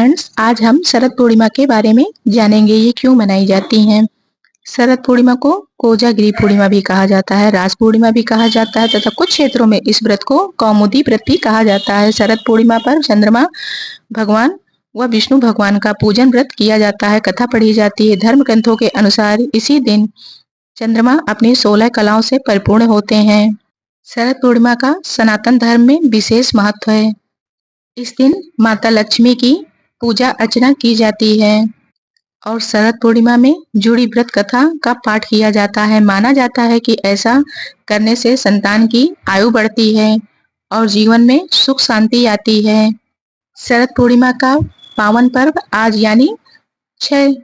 Friends, आज हम शरद पूर्णिमा के बारे में जानेंगे। ये क्यों मनाई जाती हैं। शरद पूर्णिमा को कोजागिरी पूर्णिमा भी कहा जाता है, रास पूर्णिमा भी कहा जाता है तथा कुछ क्षेत्रों में इस व्रत को कौमुदी व्रत भी कहा जाता है। शरद पूर्णिमा पर चंद्रमा भगवान व विष्णु भगवान का पूजन व्रत किया जाता है, कथा पढ़ी जाती है। धर्म ग्रंथों के अनुसार इसी दिन चंद्रमा अपनी 16 कलाओं से परिपूर्ण होते हैं। शरद पूर्णिमा का सनातन धर्म में विशेष महत्व है। इस दिन माता लक्ष्मी की पूजा अर्चना की जाती है और शरद पूर्णिमा में जुड़ी व्रत कथा का पाठ किया जाता है। माना जाता है कि ऐसा करने से संतान की आयु बढ़ती है और जीवन में सुख शांति आती है। शरद पूर्णिमा का पावन पर्व आज यानी 6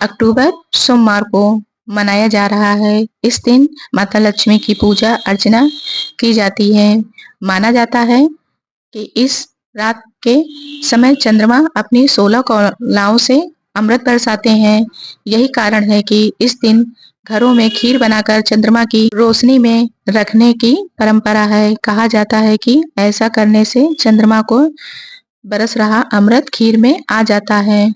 अक्टूबर सोमवार को मनाया जा रहा है। इस दिन माता लक्ष्मी की पूजा अर्चना की जाती है। माना जाता है कि इस रात के समय चंद्रमा अपनी 16 कलाओं से अमृत बरसाते हैं। यही कारण है कि इस दिन घरों में खीर बनाकर चंद्रमा की रोशनी में रखने की परंपरा है। कहा जाता है कि ऐसा करने से चंद्रमा को बरस रहा अमृत खीर में आ जाता है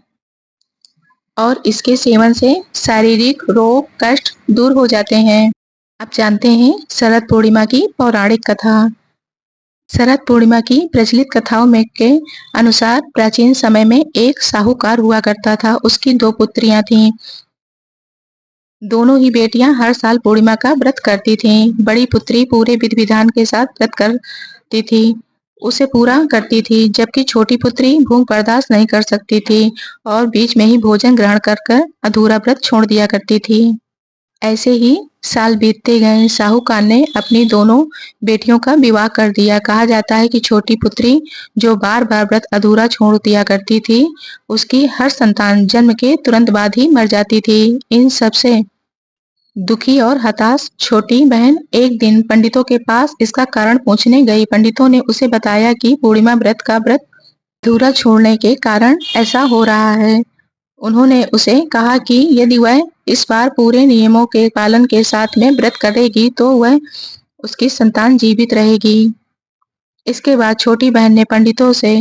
और इसके सेवन से शारीरिक रोग कष्ट दूर हो जाते हैं। अब जानते हैं शरद पूर्णिमा की पौराणिक कथा। शरद पूर्णिमा की प्रचलित कथाओं में के अनुसार प्राचीन समय में एक साहूकार हुआ करता था। उसकी 2 पुत्रियां थीं। दोनों ही बेटियां हर साल पूर्णिमा का व्रत करती थीं। बड़ी पुत्री पूरे विधि विधान के साथ व्रत करती थी, उसे पूरा करती थी, जबकि छोटी पुत्री भूख बर्दाश्त नहीं कर सकती थी और बीच में ही भोजन ग्रहण कर अधूरा व्रत छोड़ दिया करती थी। ऐसे ही साल बीतते गए। साहूकार ने अपनी दोनों बेटियों का विवाह कर दिया। कहा जाता है कि छोटी पुत्री जो बार बार व्रत अधूरा छोड़ दिया करती थी, उसकी हर संतान जन्म के तुरंत बाद ही मर जाती थी। इन सब से दुखी और हताश छोटी बहन एक दिन पंडितों के पास इसका कारण पूछने गई। पंडितों ने उसे बताया कि पूर्णिमा व्रत का व्रत अधूरा छोड़ने के कारण ऐसा हो रहा है। उन्होंने उसे कहा कि यदि वह इस बार पूरे नियमों के पालन के साथ में व्रत करेगी तो वह उसकी संतान जीवित रहेगी। इसके बाद छोटी बहन ने पंडितों से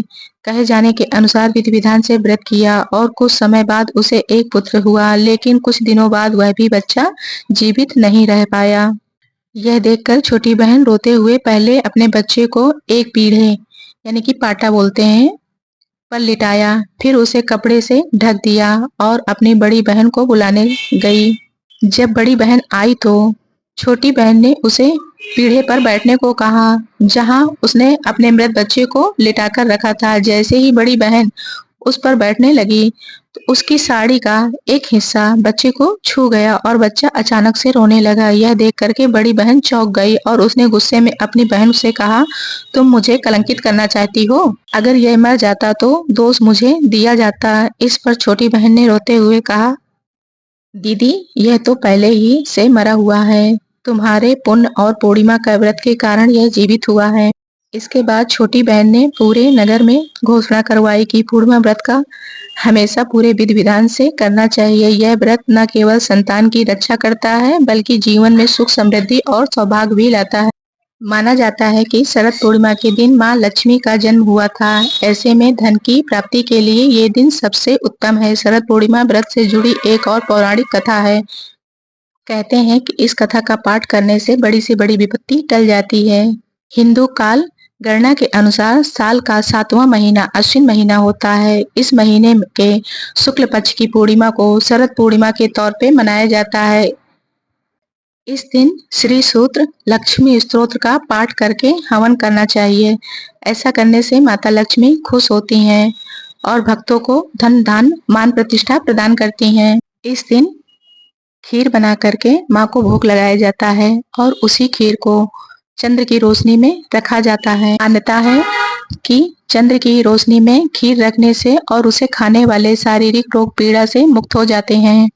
कहे जाने के अनुसार विधि विधान से व्रत किया और कुछ समय बाद उसे एक पुत्र हुआ, लेकिन कुछ दिनों बाद वह भी बच्चा जीवित नहीं रह पाया। यह देखकर छोटी बहन रोते हुए पहले अपने बच्चे को एक पीढ़े यानी कि पाटा बोलते हैं पर लिटाया, फिर उसे कपड़े से ढक दिया और अपनी बड़ी बहन को बुलाने गई। जब बड़ी बहन आई तो छोटी बहन ने उसे पीढ़े पर बैठने को कहा जहां उसने अपने मृत बच्चे को लिटाकर रखा था। जैसे ही बड़ी बहन उस पर बैठने लगी तो उसकी साड़ी का एक हिस्सा बच्चे को छू गया और बच्चा अचानक से रोने लगा। यह देख करके बड़ी बहन चौंक गई और उसने गुस्से में अपनी बहन से कहा, तुम मुझे कलंकित करना चाहती हो? अगर यह मर जाता तो दोष मुझे दिया जाता। इस पर छोटी बहन ने रोते हुए कहा, दीदी यह तो पहले ही से मरा हुआ है, तुम्हारे पुण्य और पूर्णिमा का व्रत के कारण यह जीवित हुआ है। इसके बाद छोटी बहन ने पूरे नगर में घोषणा करवाई कि पूर्णिमा व्रत का हमेशा पूरे विधि विधान से करना चाहिए। यह व्रत न केवल संतान की रक्षा करता है बल्कि जीवन में सुख समृद्धि और सौभाग्य भी लाता है। माना जाता है कि शरद पूर्णिमा के दिन मां लक्ष्मी का जन्म हुआ था। ऐसे में धन की प्राप्ति के लिए ये दिन सबसे उत्तम है। शरद पूर्णिमा व्रत से जुड़ी एक और पौराणिक कथा है। कहते हैं कि इस कथा का पाठ करने से बड़ी से बड़ी विपत्ति टल जाती है। हिंदू काल गणना के अनुसार साल का 7वां महीना अश्विन महीना होता है। इस महीने के शुक्ल पक्ष की पूर्णिमा को शरद पूर्णिमा के तौर पे मनाया जाता है। इस दिन श्री सूत्र लक्ष्मी स्तोत्र का पाठ करके हवन करना चाहिए। ऐसा करने से माता लक्ष्मी खुश होती हैं और भक्तों को धन धान मान प्रतिष्ठा प्रदान करती हैं। इस दिन खीर बना करके माँ को भोग लगाया जाता है और उसी खीर को चंद्र की रोशनी में रखा जाता है। मान्यता है कि चंद्र की रोशनी में खीर रखने से और उसे खाने वाले शारीरिक रोग पीड़ा से मुक्त हो जाते हैं।